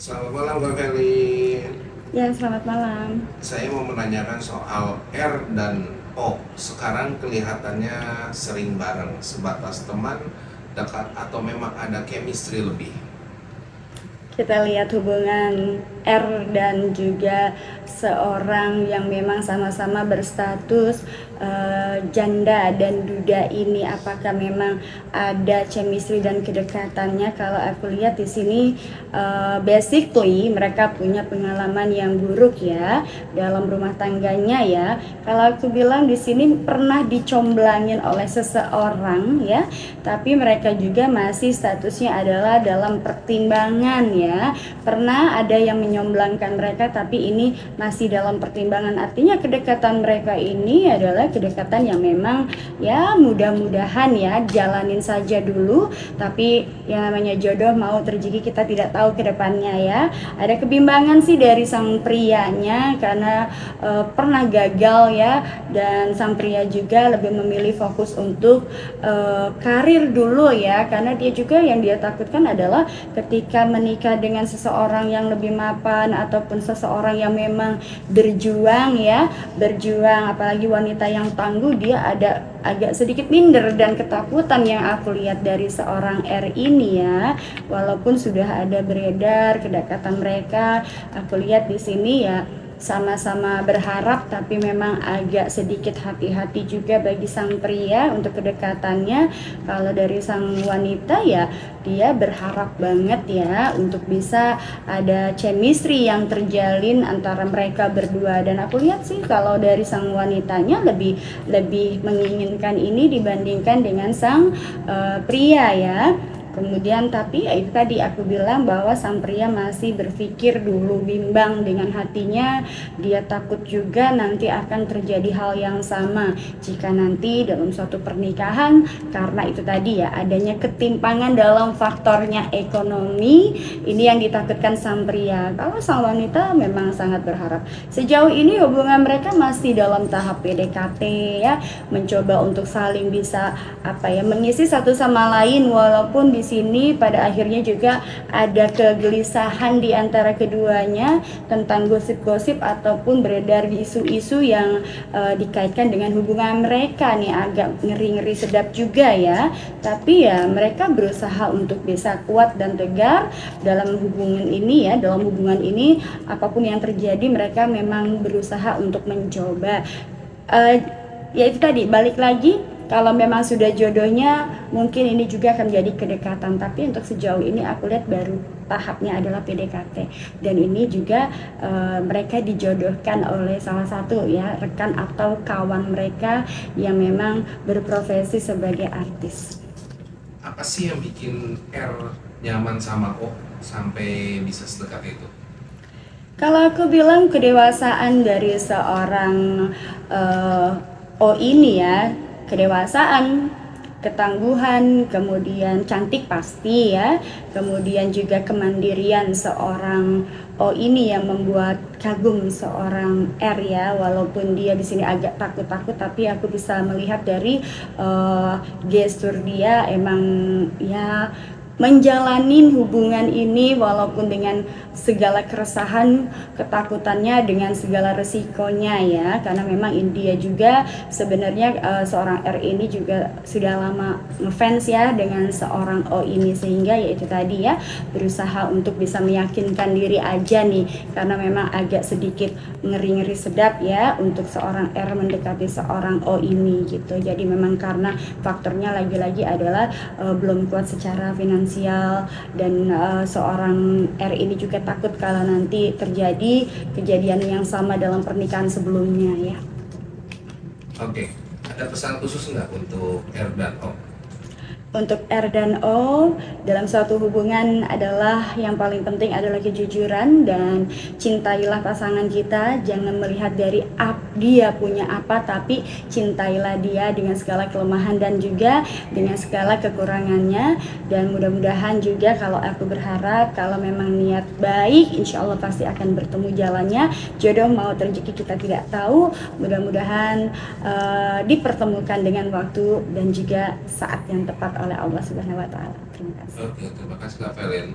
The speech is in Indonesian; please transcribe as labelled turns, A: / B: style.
A: Selamat malam Kak Feli.
B: Ya, selamat malam.
A: Saya mau menanyakan soal R dan O. Sekarang kelihatannya sering bareng, sebatas teman, dekat, atau memang ada chemistry lebih?
B: Kita lihat hubungan R dan juga seorang yang memang sama-sama berstatus janda dan duda ini, apakah memang ada chemistry dan kedekatannya? Kalau aku lihat di sini basically mereka punya pengalaman yang buruk ya dalam rumah tangganya ya. Kalau aku bilang di sini pernah dicomblangin oleh seseorang ya, tapi mereka juga masih statusnya adalah dalam pertimbangan ya. Pernah ada yang menyomblangkan mereka, tapi ini masih dalam pertimbangan. Artinya kedekatan mereka ini adalah kedekatan yang memang ya mudah-mudahan ya jalanin saja dulu, tapi yang namanya jodoh mau terjadi kita tidak tahu ke depannya ya. Ada kebimbangan sih dari sang prianya karena pernah gagal ya, dan sang pria juga lebih memilih fokus untuk karir dulu ya, karena dia juga yang dia takutkan adalah ketika menikah dengan seseorang yang lebih mapan ataupun seseorang yang memang berjuang ya, apalagi wanita yang tangguh, dia ada agak sedikit minder dan ketakutan yang aku lihat dari seorang R ini ya. Walaupun sudah ada beredar kedekatan mereka, aku lihat di sini ya sama-sama berharap, tapi memang agak sedikit hati-hati juga bagi sang pria untuk kedekatannya. Kalau dari sang wanita ya dia berharap banget ya untuk bisa ada chemistry yang terjalin antara mereka berdua, dan aku lihat sih kalau dari sang wanitanya lebih menginginkan ini dibandingkan dengan sang pria ya. Kemudian tapi ya itu tadi aku bilang bahwa sang pria masih berpikir dulu, bimbang dengan hatinya. Dia takut juga nanti akan terjadi hal yang sama jika nanti dalam suatu pernikahan, karena itu tadi ya adanya ketimpangan dalam faktornya ekonomi. Ini yang ditakutkan sang pria. Kalau sang wanita memang sangat berharap. Sejauh ini hubungan mereka masih dalam tahap PDKT ya, mencoba untuk saling bisa mengisi satu sama lain, walaupun di sini pada akhirnya juga ada kegelisahan di antara keduanya tentang gosip-gosip ataupun beredar isu-isu yang dikaitkan dengan hubungan mereka nih, agak ngeri-ngeri sedap juga ya. Tapi ya mereka berusaha untuk bisa kuat dan tegar dalam hubungan ini ya, dalam hubungan ini apapun yang terjadi mereka memang berusaha untuk mencoba. Ya itu tadi, balik lagi, kalau memang sudah jodohnya mungkin ini juga akan menjadi kedekatan, tapi untuk sejauh ini aku lihat baru tahapnya adalah PDKT, dan ini juga mereka dijodohkan oleh salah satu ya rekan atau kawan mereka yang memang berprofesi sebagai artis.
A: Apa sih yang bikin R nyaman sama O sampai bisa sedekat itu?
B: Kalau aku bilang kedewasaan dari seorang O ini ya, kedewasaan, ketangguhan, kemudian cantik pasti ya, kemudian juga kemandirian seorang O ini yang membuat kagum seorang R ya. Walaupun dia di sini agak takut-takut, tapi aku bisa melihat dari gestur dia emang ya menjalani hubungan ini walaupun dengan segala keresahan, ketakutannya, dengan segala resikonya ya, karena memang India juga sebenarnya seorang R ini juga sudah lama ngefans ya dengan seorang O ini, sehingga yaitu tadi ya berusaha untuk bisa meyakinkan diri aja nih, karena memang agak sedikit ngeri-ngeri sedap ya untuk seorang R mendekati seorang O ini gitu. Jadi memang karena faktornya lagi-lagi adalah belum kuat secara finansial, dan seorang R ini juga takut kalau nanti terjadi kejadian yang sama dalam pernikahan sebelumnya ya.
A: Oke, ada pesan khusus nggak untuk R dan O?
B: Untuk R dan O dalam suatu hubungan adalah yang paling penting adalah kejujuran, dan cintailah pasangan kita. Jangan melihat dari dia punya apa, tapi cintailah dia dengan segala kelemahan dan juga dengan segala kekurangannya. Dan mudah-mudahan juga, kalau aku berharap, kalau memang niat baik, insya Allah pasti akan bertemu jalannya. Jodoh mau terjadi kita tidak tahu, mudah-mudahan dipertemukan dengan waktu dan juga saat yang tepat oleh Allah Subhanahu wa Ta'ala. Terima kasih.
A: Oke, terima kasih Kak Velen.